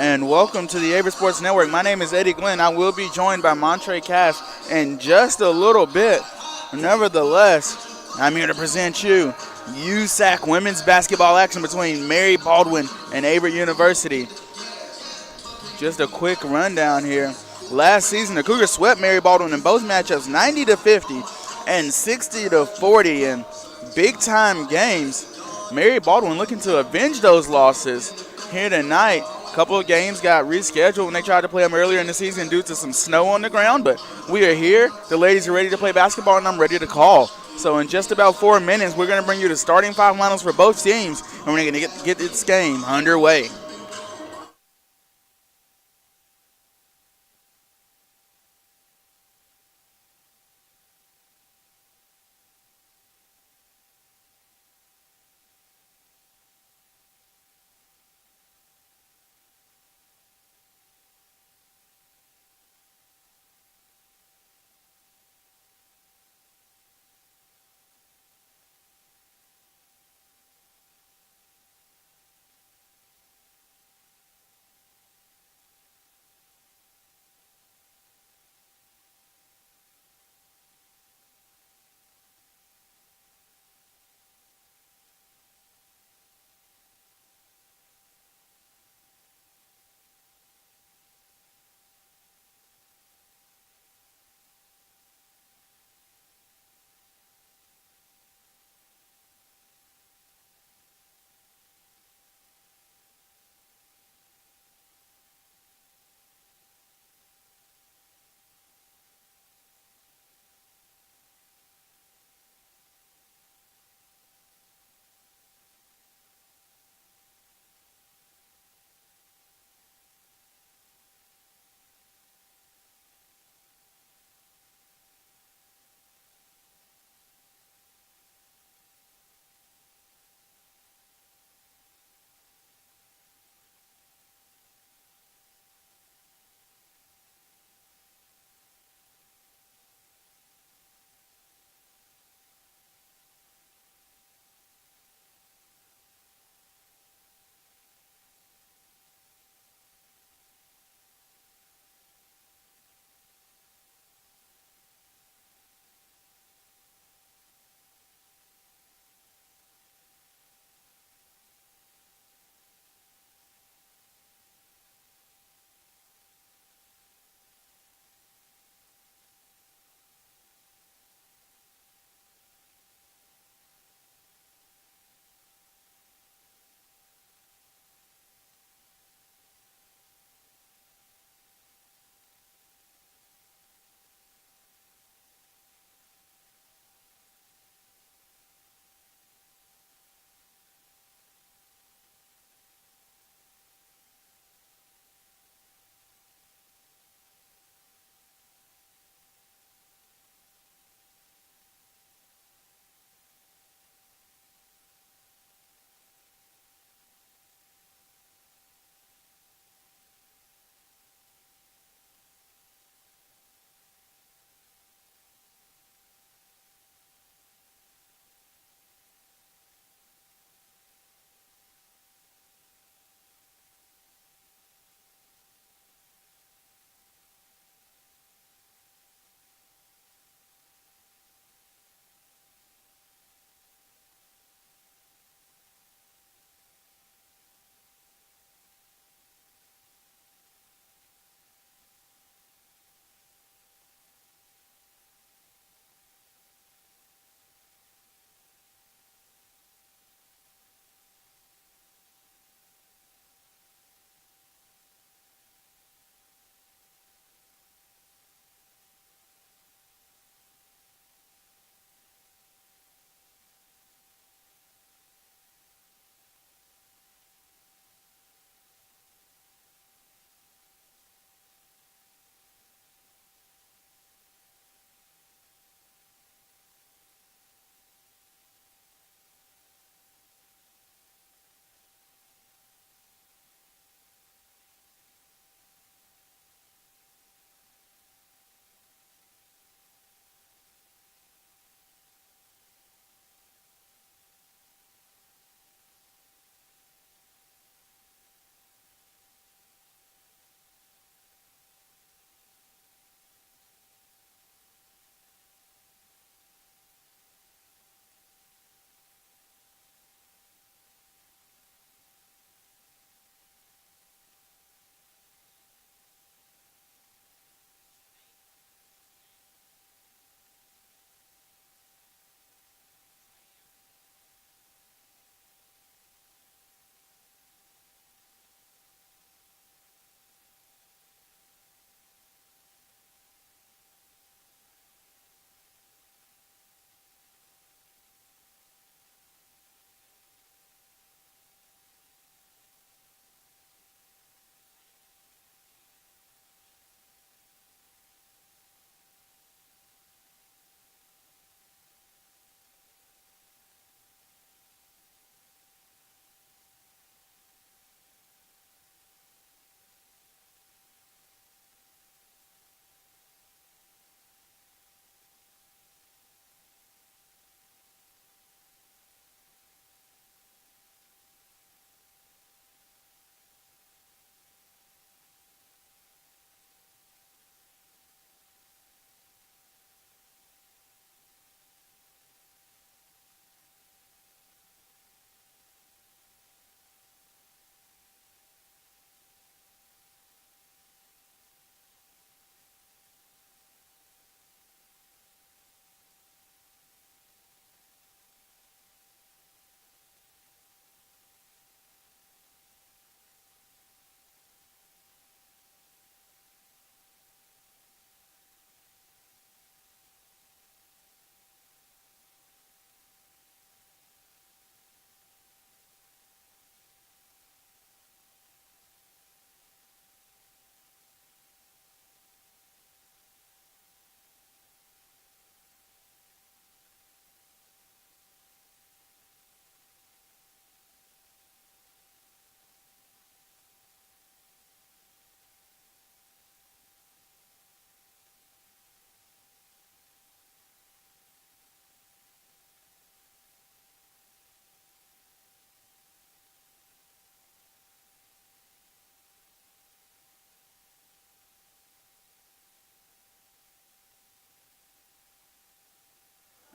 and welcome to the Averett Sports Network. My name is Eddie Glenn. I will be joined by Montre Cass in just a little bit. Nevertheless, I'm here to present you USAC women's basketball action between Mary Baldwin and Averett University. Just a quick rundown here. Last season, the Cougars swept Mary Baldwin in both matchups 90-50 and 60-40 in big-time games. Mary Baldwin looking to avenge those losses here tonight. A couple of games got rescheduled when they tried to play them earlier in the season due to some snow on the ground, but we are here. The ladies are ready to play basketball, and I'm ready to call. So in just about 4 minutes, we're going to bring you the starting five lineups for both teams, and we're going to get this game underway.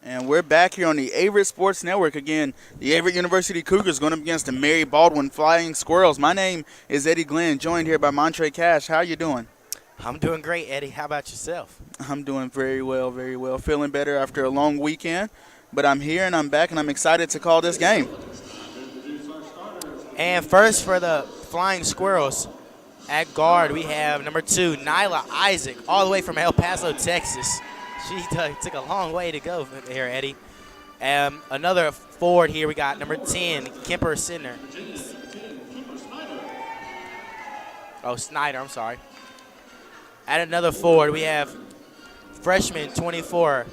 And we're back here on the Averett Sports Network again. The Averett University Cougars going up against the Mary Baldwin Flying Squirrels. My name is Eddie Glenn, joined here by Montre Cash. How you doing? I'm doing great, Eddie. How about yourself? I'm doing very well, very well. Feeling better after a long weekend. But I'm here and I'm back and I'm excited to call this game. And first for the Flying Squirrels, at guard we have number 2, Nyla Isaac, all the way from El Paso, Texas. She took a long way to go here, Eddie. Another forward here, we got number 10, Kemper Snyder. Snyder, I'm sorry. At another forward, we have freshman 24,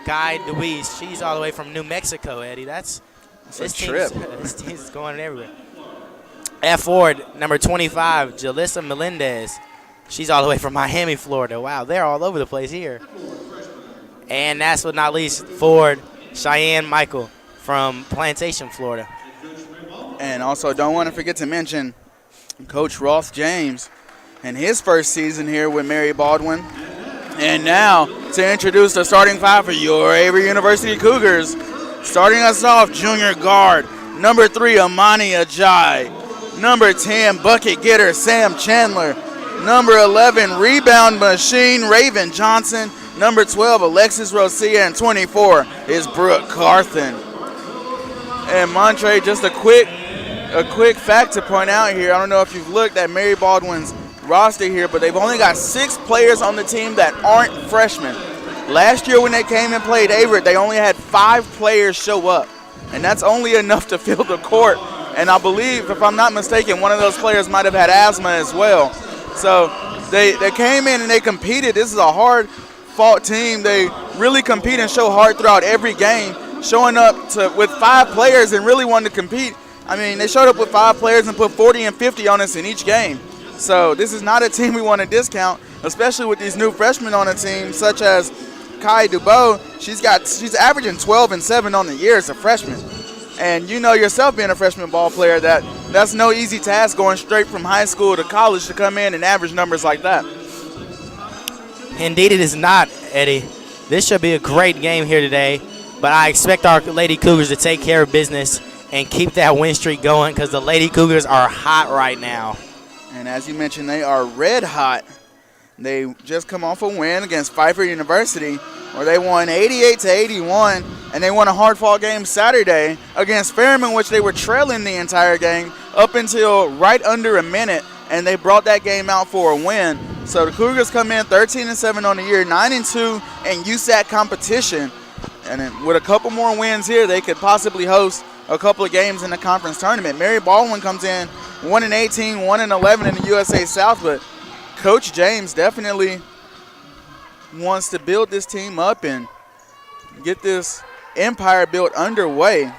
Guy DeWeese. She's all the way from New Mexico, Eddie. That's a trip. This team's going everywhere. At forward, number 25, Jalissa Melendez. She's all the way from Miami, Florida. Wow, they're all over the place here. And last but not least, forward, Cheyenne Michael from Plantation, Florida. And also don't want to forget to mention Coach Ross James in his first season here with Mary Baldwin. And now to introduce the starting five for your Averett University Cougars. Starting us off, junior guard, number 3, Amani Ajayi. Number 10, bucket getter, Sam Chandler. Number 11, rebound machine, Raven Johnson. Number 12, Alexis Rosia, and 24 is Brooke Carthen. And Montre, just a quick fact to point out here. I don't know if you've looked at Mary Baldwin's roster here, but they've only got 6 players on the team that aren't freshmen. Last year when they came and played Averett, they only had 5 players show up, and that's only enough to fill the court. And I believe, if I'm not mistaken, one of those players might have had asthma as well. So they came in and they competed. This is a hard-fought team. They really compete and show hard throughout every game, showing up with 5 players and really wanting to compete. I mean, they showed up with 5 players and put 40 and 50 on us in each game. So this is not a team we want to discount, especially with these new freshmen on the team, such as Kai Dubois. She's averaging 12 and 7 on the year as a freshman. And you know yourself, being a freshman ball player, that's no easy task going straight from high school to college to come in and average numbers like that. Indeed it is not, Eddie. This should be a great game here today, but I expect our Lady Cougars to take care of business and keep that win streak going, because the Lady Cougars are hot right now. And as you mentioned, they are red hot. They just come off a win against Pfeiffer University, where they won 88-81, and they won a hard-fought game Saturday against Fairman, which they were trailing the entire game up until right under a minute, and they brought that game out for a win. So the Cougars come in 13-7 on the year, 9-2 in USAC competition, and then with a couple more wins here, they could possibly host a couple of games in the conference tournament. Mary Baldwin comes in 1-18, 1-11 in the USA South, but Coach James definitely wants to build this team up and get this empire built underway.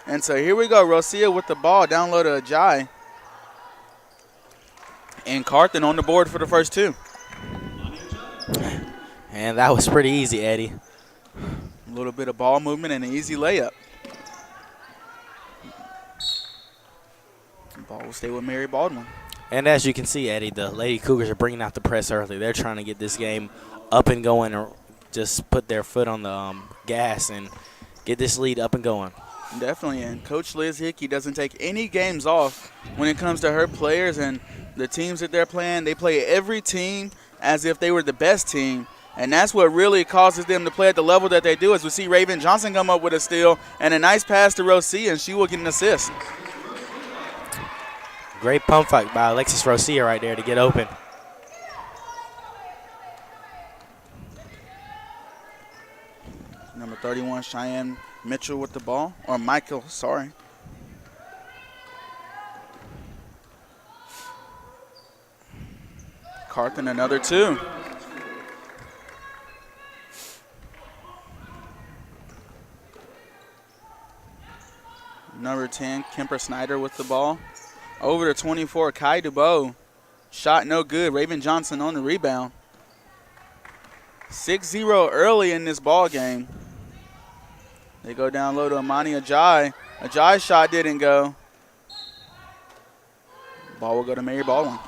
And so here we go, Rosia with the ball, down low to Ajayi. And Carthen on the board for the first 2. And that was pretty easy, Eddie. A little bit of ball movement and an easy layup. The ball will stay with Mary Baldwin. And as you can see, Eddie, the Lady Cougars are bringing out the press early. They're trying to get this game up and going, or just put their foot on the gas and get this lead up and going. Definitely, and Coach Liz Hickey doesn't take any games off when it comes to her players and the teams that they're playing. They play every team as if they were the best team, and that's what really causes them to play at the level that they do. As we see Raven Johnson come up with a steal and a nice pass to Rosia, and she will get an assist. Great pump fake by Alexis Rosia right there to get open. Number 31, Cheyenne Mitchell with the ball, or Michael, sorry. Carthen another 2. Number 10, Kemper Snyder with the ball. Over to 24, Kai Dubois. Shot no good. Raven Johnson on the rebound. 6-0 early in this ball game. They go down low to Amani Ajayi. Ajayi's shot didn't go. Ball will go to Mary Baldwin.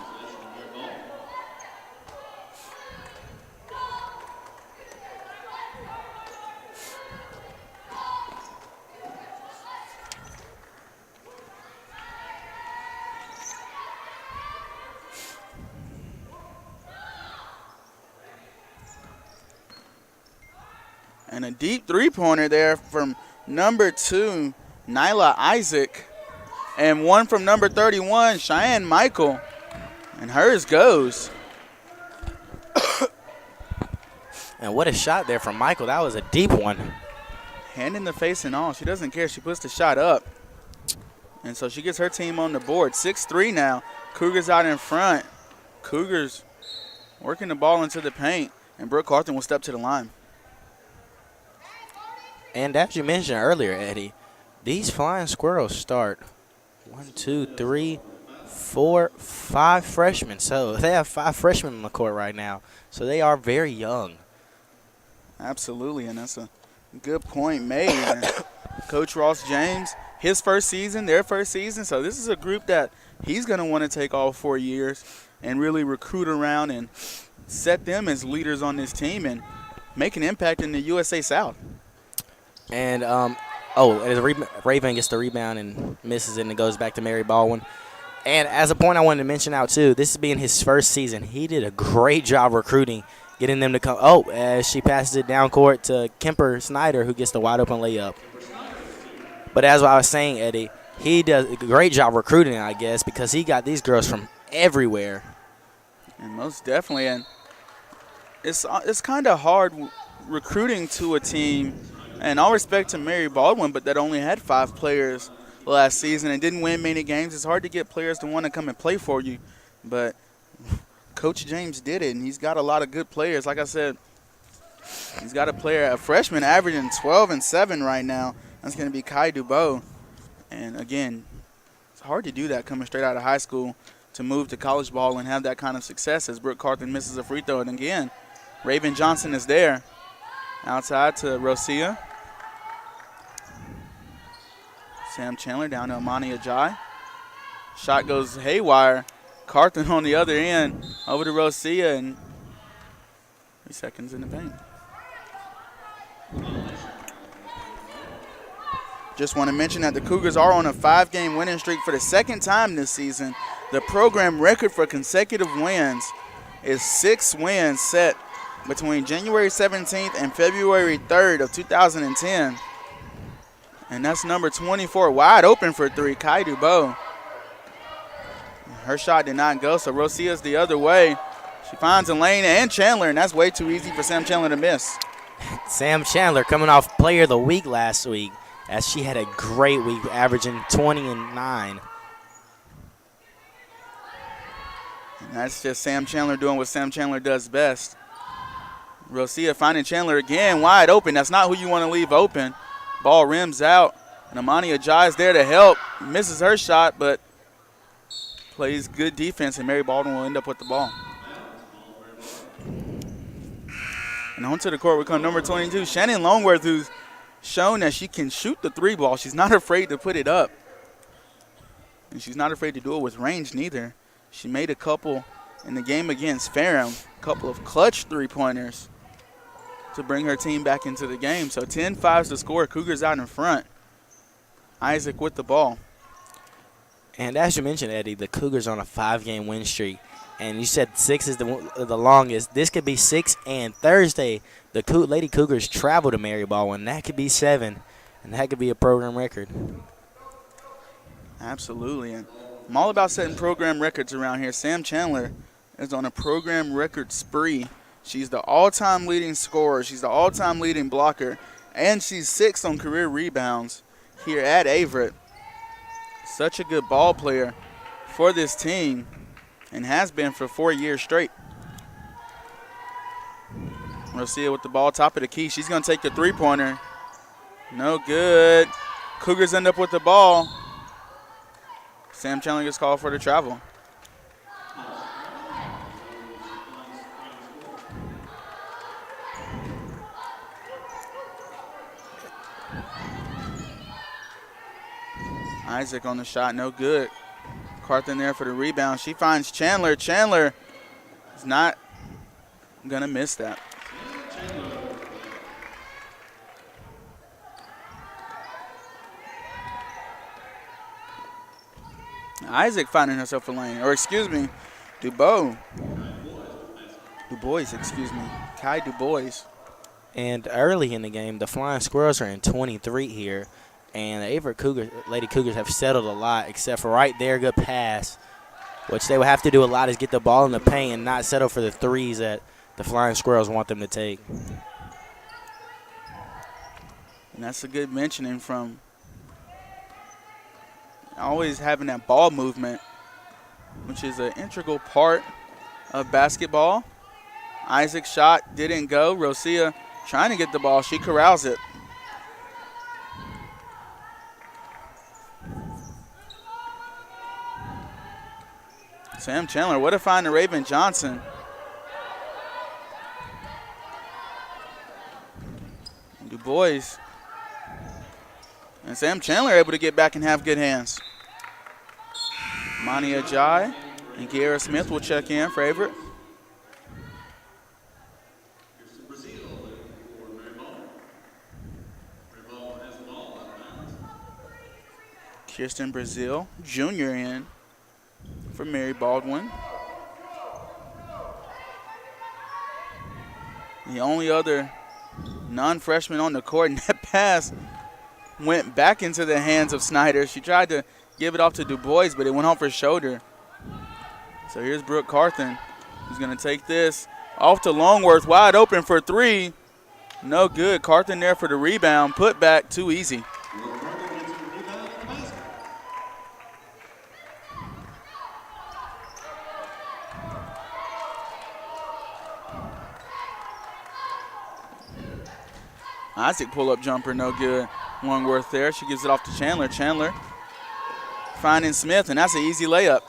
And a deep three-pointer there from number 2, Nyla Isaac. And one from number 31, Cheyenne Michael. And hers goes. And what a shot there from Michael. That was a deep one. Hand in the face and all. She doesn't care. She puts the shot up. And so she gets her team on the board. 6-3 now. Cougars out in front. Cougars working the ball into the paint. And Brooke Carlton will step to the line. And as you mentioned earlier, Eddie, these Flying Squirrels start 1, 2, 3, 4, 5 freshmen. So they have 5 freshmen on the court right now. So they are very young. Absolutely, and that's a good point made. And Coach Ross James, his first season, their first season. So this is a group that he's going to want to take all 4 years and really recruit around and set them as leaders on this team and make an impact in the USA South. And, Raven gets the rebound and misses it, and it goes back to Mary Baldwin. And as a point I wanted to mention out, too, this being his first season, he did a great job recruiting, getting them to come. As she passes it down court to Kemper Snyder, who gets the wide-open layup. But as I was saying, Eddie, he does a great job recruiting, I guess, because he got these girls from everywhere. And most definitely. And it's kind of hard recruiting to a team, and all respect to Mary Baldwin, but that only had 5 players last season and didn't win many games. It's hard to get players to want to come and play for you. But Coach James did it, and he's got a lot of good players. Like I said, he's got a freshman averaging 12 and 7 right now. That's going to be Kai Dubois. And, again, it's hard to do that coming straight out of high school to move to college ball and have that kind of success as Brooke Carthen misses a free throw. And, again, Raven Johnson is there. Outside to Rosia. Sam Chandler down to Amani Ajay. Shot goes haywire. Carthen on the other end over to Rosia, and 3 seconds in the paint. Just want to mention that the Cougars are on a 5-game winning streak for the second time this season. The program record for consecutive wins is 6 wins set between January 17th and February 3rd of 2010. And that's number 24, wide open for 3, Kai Dubois. Her shot did not go, so Rosia's the other way. She finds a lane and Chandler, and that's way too easy for Sam Chandler to miss. Sam Chandler coming off Player of the Week last week, as she had a great week, averaging 20 and 9. And that's just Sam Chandler doing what Sam Chandler does best. Rosia finding Chandler again, wide open. That's not who you want to leave open. Ball rims out, and Amani Ajay is there to help. Misses her shot, but plays good defense, and Mary Baldwin will end up with the ball. And onto the court will come number 22, Shannon Longworth, who's shown that she can shoot the 3 ball. She's not afraid to put it up. And she's not afraid to do it with range neither. She made a couple in the game against Ferrum, a couple of clutch 3-pointers to bring her team back into the game. So 10-5 to score. Cougars out in front. Isaac with the ball. And as you mentioned, Eddie, the Cougars are on a 5-game win streak. And you said 6 is the longest. This could be 6, and Thursday, the Lady Cougars travel to Mary Baldwin. That could be 7, and that could be a program record. Absolutely. And I'm all about setting program records around here. Sam Chandler is on a program record spree. She's the all-time leading scorer. She's the all-time leading blocker. And she's 6th on career rebounds here at Averett. Such a good ball player for this team and has been for 4 years straight. Rosia with the ball, top of the key. She's going to take the 3-pointer. No good. Cougars end up with the ball. Sam Chandler gets called for the travel. Isaac on the shot, no good. Carthen there for the rebound. She finds Chandler. Chandler is not going to miss that. Isaac finding herself a lane. Or excuse me, Dubois, excuse me. Kai Dubois And early in the game, the Flying Squirrels are in 23 here. And the Averett Lady Cougars have settled a lot, except for right there, good pass. Which they would have to do a lot is get the ball in the paint and not settle for the threes that the Flying Squirrels want them to take. And that's a good mentioning from always having that ball movement, which is an integral part of basketball. Isaac's shot didn't go. Rosia trying to get the ball. She corrals it. Sam Chandler, what a find to Raven Johnson. Du Bois. And Sam Chandler able to get back and have good hands. Mani Ajay and Kiara Smith will check in for Averett. Kirsten Brazil, junior in for Mary Baldwin. The only other non-freshman on the court, and that pass went back into the hands of Snyder. She tried to give it off to Du Bois, but it went off her shoulder. So here's Brooke Carthen, who's going to take this off to Longworth, wide open for three. No good. Carthen there for the rebound. Put back, too easy. Isaac pull-up jumper, no good. Longworth there. She gives it off to Chandler. Chandler finding Smith, and that's an easy layup.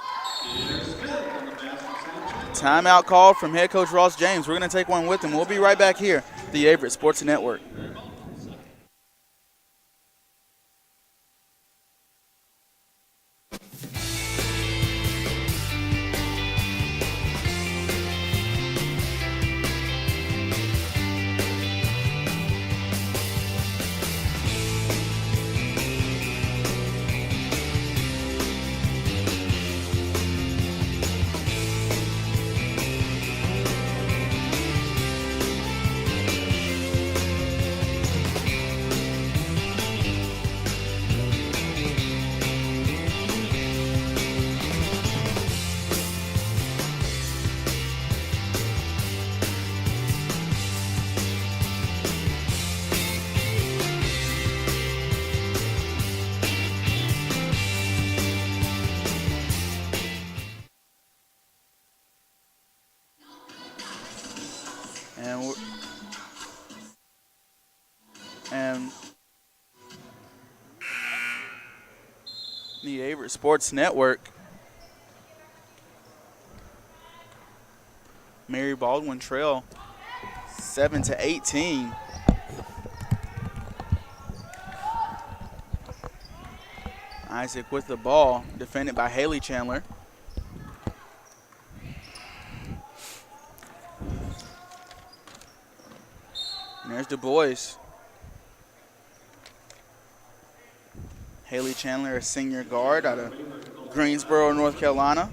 Timeout call from head coach Ross James. We're going to take one with him. We'll be right back here, the Averett Sports Network. And the Averett Sports Network. Mary Baldwin trail 7-18. Isaac with the ball, defended by Haley Chandler. And there's Du Bois. Haley Chandler, a senior guard out of Greensboro, North Carolina.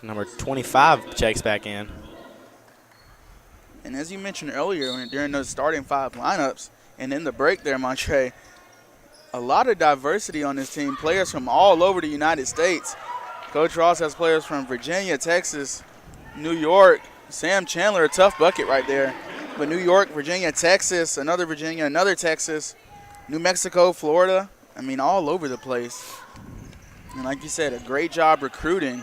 Number 25 checks back in. And as you mentioned earlier, during those starting five lineups and in the break there, Montre, a lot of diversity on this team. Players from all over the United States. Coach Ross has players from Virginia, Texas, New York. Sam Chandler, a tough bucket right there. But New York, Virginia, Texas, another Virginia, another Texas, New Mexico, Florida. I mean, all over the place. And like you said, a great job recruiting.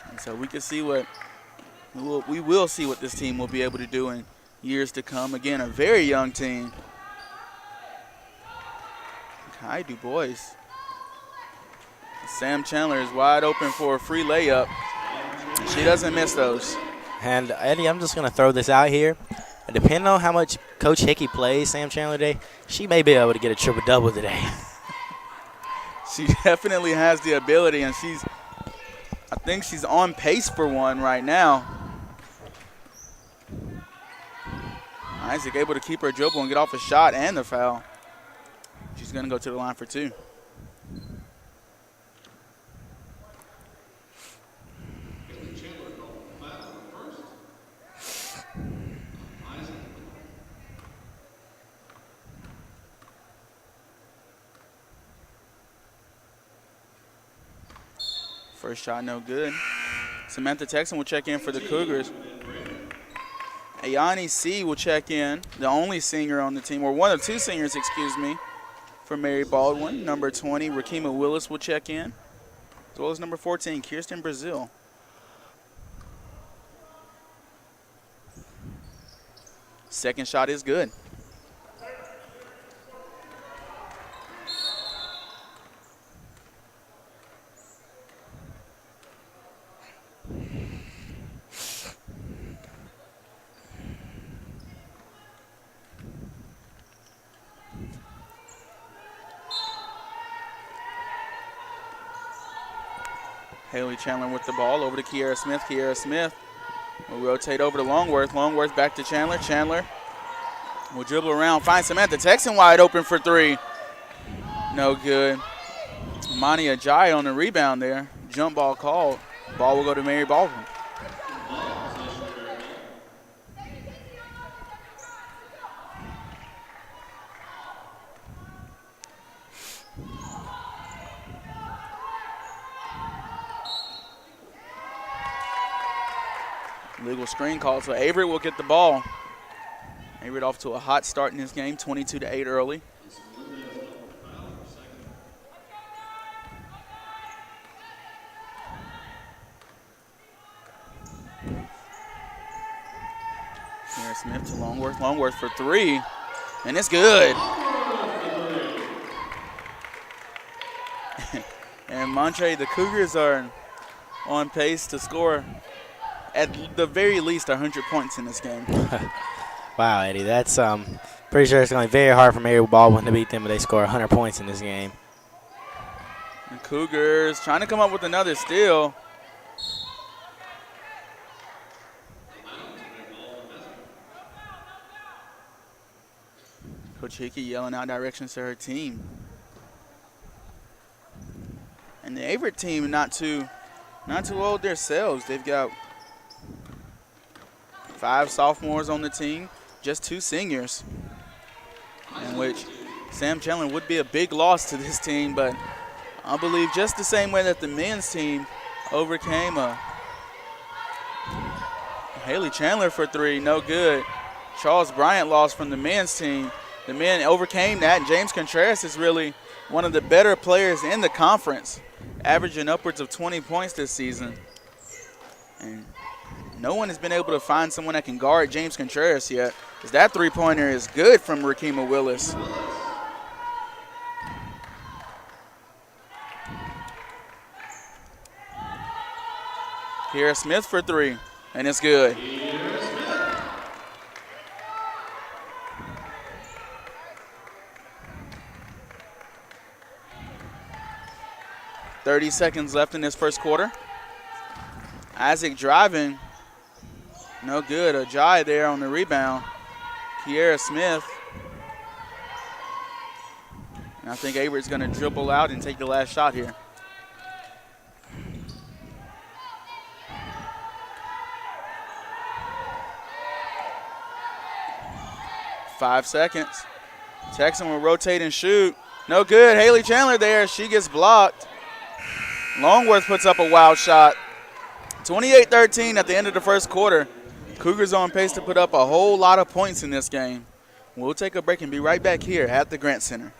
And so we can see we will see what this team will be able to do in years to come. Again, a very young team. Kai Du Bois. Sam Chandler is wide open for a free layup. And she doesn't miss those. And, Eddie, I'm just going to throw this out here. Depending on how much Coach Hickey plays Sam Chandler today, she may be able to get a triple-double today. She definitely has the ability, and I think she's on pace for one right now. Isaac able to keep her dribble and get off a shot and the foul. She's going to go to the line for two. First shot, no good. Samantha Texan will check in for the Cougars. Ayani C will check in, the only senior on the team, or one of two seniors, excuse me, for Mary Baldwin. Number 20, Rakima Willis will check in, as well as number 14, Kirsten Brazil. Second shot is good. Haley Chandler with the ball over to Kiera Smith. Kiera Smith will rotate over to Longworth. Longworth back to Chandler. Chandler will dribble around, find Samantha Texan wide open for three. No good. Mani Ajayi on the rebound there. Jump ball called. Ball will go to Mary Baldwin. Legal screen call, so Averett will get the ball. Averett off to a hot start in this game, 22-8 early. Kiera Smith to Longworth. Longworth for three, and it's good. And Montre, the Cougars are on pace to score at the very least 100 points in this game. Wow, Eddie, that's pretty sure it's going to be very hard for Mary Baldwin to beat them if they score 100 points in this game. The Cougars trying to come up with another steal. Coach Hickey yelling out directions to her team. And the Averett team not too old themselves. They've got 5 sophomores on the team, just 2 seniors, in which Sam Chandler would be a big loss to this team, but I believe just the same way that the men's team overcame Haley Chandler for three, no good. Charles Bryant lost from the men's team. The men overcame that, and James Contreras is really one of the better players in the conference, averaging upwards of 20 points this season. And no one has been able to find someone that can guard James Contreras yet, because that three-pointer is good from Rakima Willis. Kiera Smith for three, and it's good. .30 seconds left in this first quarter. Isaac driving. No good. Ajayi there on the rebound. Kiera Smith. And I think Averett's going to dribble out and take the last shot here. Five seconds. Texan will rotate and shoot. No good. Haley Chandler there. She gets blocked. Longworth puts up a wild shot. 28-13 at the end of the first quarter. Cougars on pace to put up a whole lot of points in this game. We'll take a break and be right back here at the Grant Center.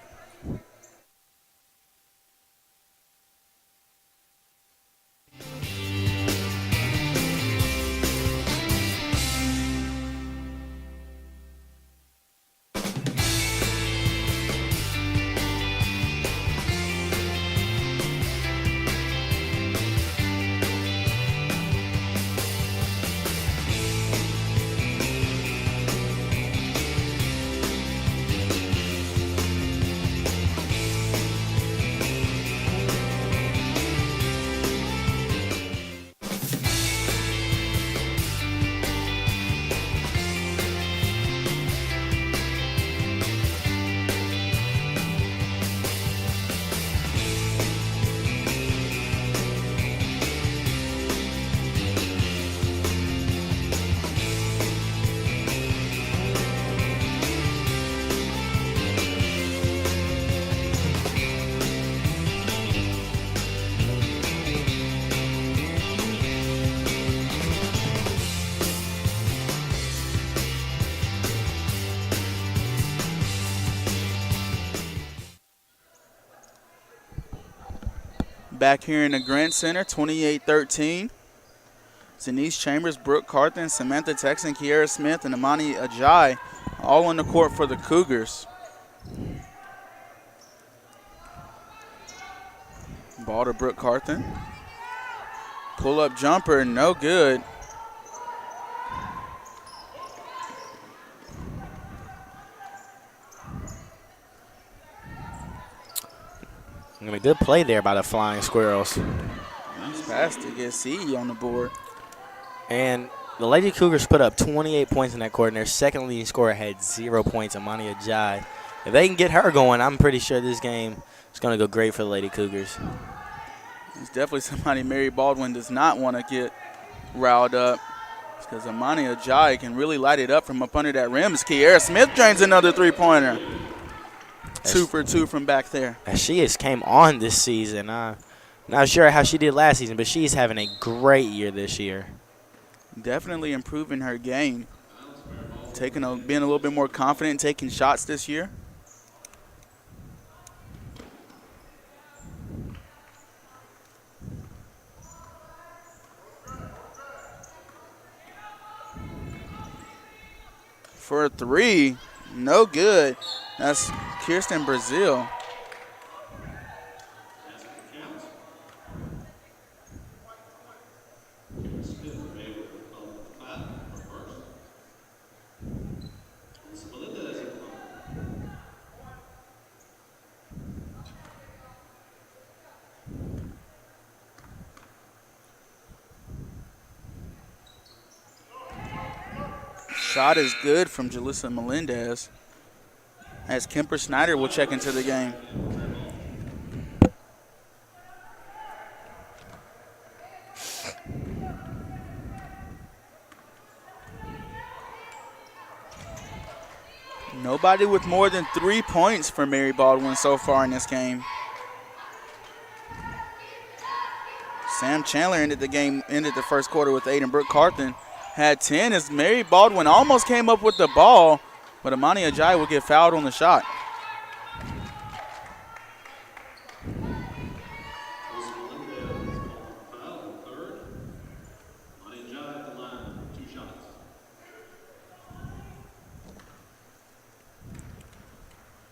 back here in the Grant Center, 28-13. Denise Chambers, Brooke Carthen, Samantha Texan, Kiera Smith, and Amani Ajay all on the court for the Cougars. Ball to Brooke Carthen. Pull-up jumper, no good. A good play there by the Flying Squirrels. Nice pass to get CE on the board. And the Lady Cougars put up 28 points in that quarter, and their second leading scorer had 0 points, Amani Ajay. If they can get her going, I'm pretty sure this game is going to go great for the Lady Cougars. It's definitely somebody Mary Baldwin does not want to get riled up, because Amani Ajay can really light it up from up under that rim. As Kiera Smith drains another three-pointer. 2 for 2 from back there. She has came on this season. Not sure how she did last season, but she's having a great year this year. Definitely improving her game. Being a little bit more confident, taking shots this year. For a three, no good. That's Kirsten Brazil. Shot is good from Jalissa Melendez, as Kemper Snyder will check into the game. Nobody with more than 3 points for Mary Baldwin so far in this game. Sam Chandler ended the first quarter with 8, and Brooke Carthen had 10 as Mary Baldwin almost came up with the ball, but Amani Ajay will get fouled on the shot.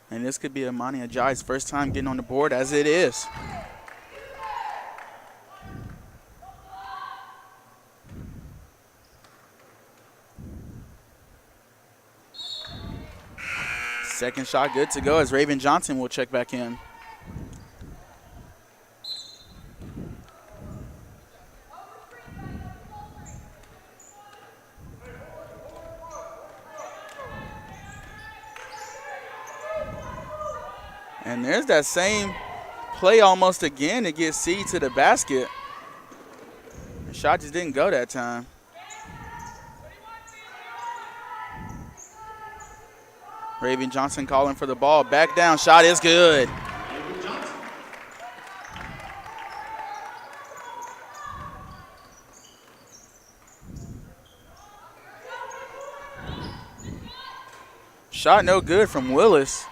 And this could be Amani Ajay's first time getting on the board, as it is. Second shot good to go as Raven Johnson will check back in. And there's that same play almost again to get C to the basket. The shot just didn't go that time. Raven Johnson calling for the ball. Back down. Shot is good. Shot no good from Willis.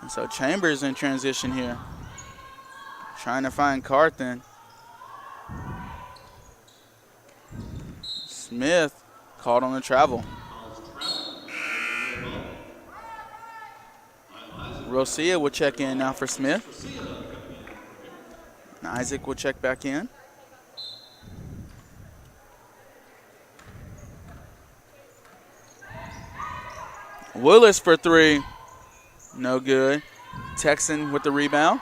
And so Chambers in transition here. Trying to find Carthen. Smith called on the travel. Rosia will check in now for Smith. And Isaac will check back in. Willis for three. No good. Texan with the rebound.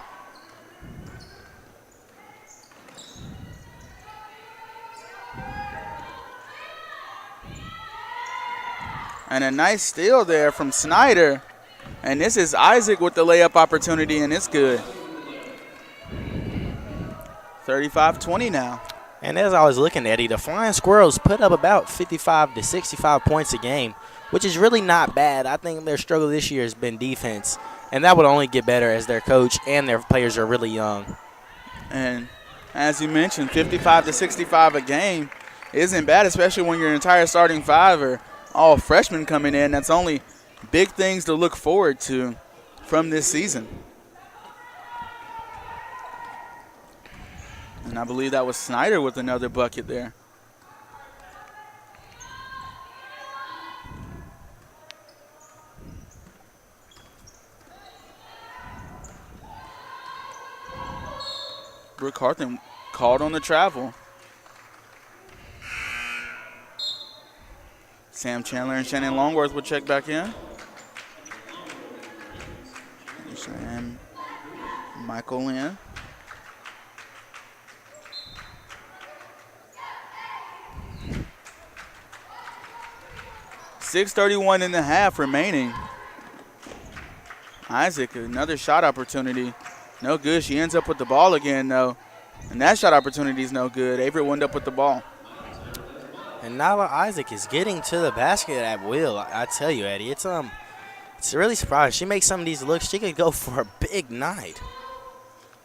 And a nice steal there from Snyder. And this is Isaac with the layup opportunity, and it's good. 35-20 now. And as I was looking, Eddie, the Flying Squirrels put up about 55 to 65 points a game, which is really not bad. I think their struggle this year has been defense, and that would only get better as their coach and their players are really young. And as you mentioned, 55 to 65 a game isn't bad, especially when your entire starting five are all freshmen coming in. That's only big things to look forward to from this season. And I believe that was Snyder with another bucket there. Brooke Carthen called on the travel. Sam Chandler and Shannon Longworth will check back in. And Michael in. .631 in the half remaining. Isaac, another shot opportunity. No good. She ends up with the ball again, though. And that shot opportunity is no good. Averett wound up with the ball. And Nyla Isaac is getting to the basket at will. I tell you, Eddie, it's really surprising. She makes some of these looks. She could go for a big night.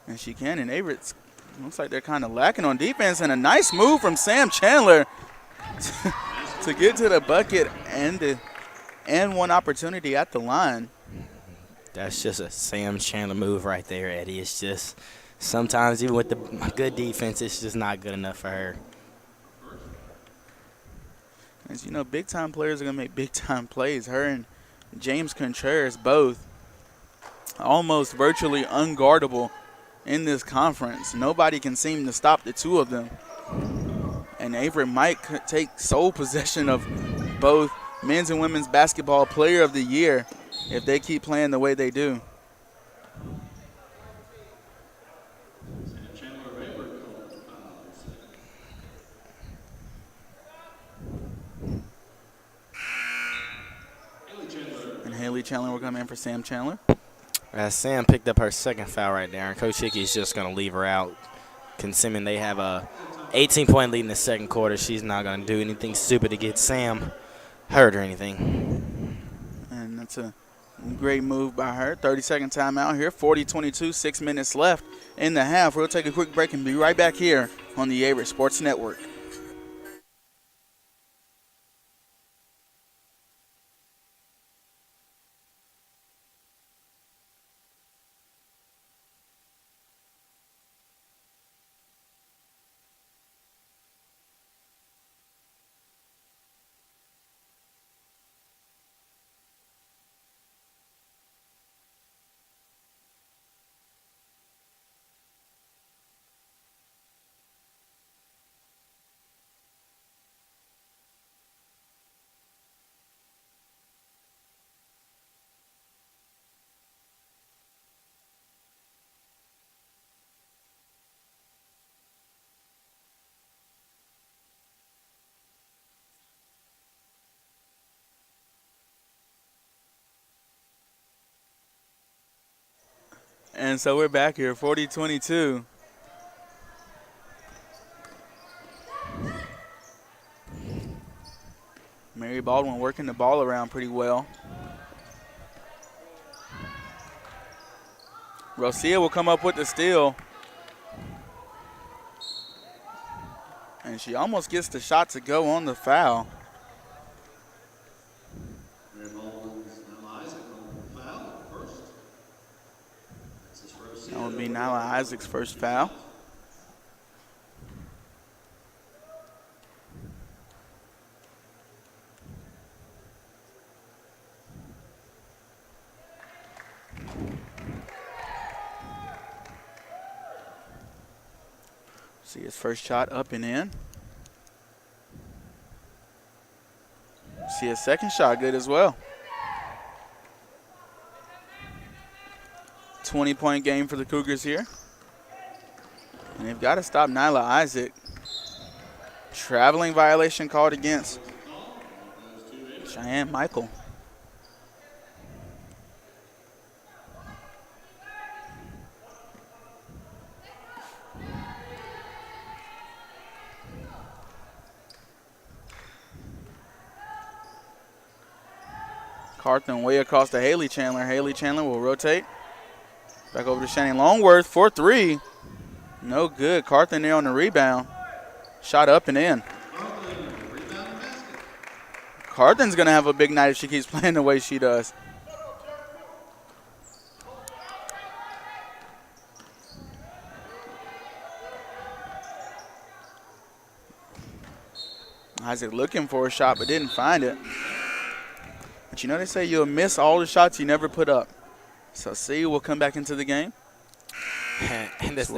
And she can. And Averett looks like they're kind of lacking on defense. And a nice move from Sam Chandler to get to the bucket and one opportunity at the line. That's just a Sam Chandler move right there, Eddie. It's just sometimes even with the good defense, it's just not good enough for her. As you know, big-time players are going to make big-time plays. Her and James Contreras both almost virtually unguardable in this conference. Nobody can seem to stop the two of them. And Averett might take sole possession of both men's and women's basketball player of the year if they keep playing the way they do. And Haley Chandler will come in for Sam Chandler. As Sam picked up her second foul right there, and Coach Hickey's just going to leave her out. Considering they have a 18-point lead in the second quarter, she's not going to do anything stupid to get Sam hurt or anything. And that's a great move by her. 30-second timeout here. 40-22, 6 minutes left in the half. We'll take a quick break and be right back here on the Averett Sports Network. And so we're back here, 40-22. Mary Baldwin working the ball around pretty well. Rosia will come up with the steal. And she almost gets the shot to go on the foul. That would be Nyla Isaac's first foul. See his first shot up and in. See his second shot good as well. 20-point game for the Cougars here. And they've got to stop Nyla Isaac. Traveling violation called against Cheyenne Michael. Carthen way across to Haley Chandler. Haley Chandler will rotate. Back over to Shannon Longworth for three. No good. Carthen there on the rebound. Shot up and in. Carthen's going to have a big night if she keeps playing the way she does. Isaac looking for a shot but didn't find it. But you know they say you'll miss all the shots you never put up. So C will come back into the game. And this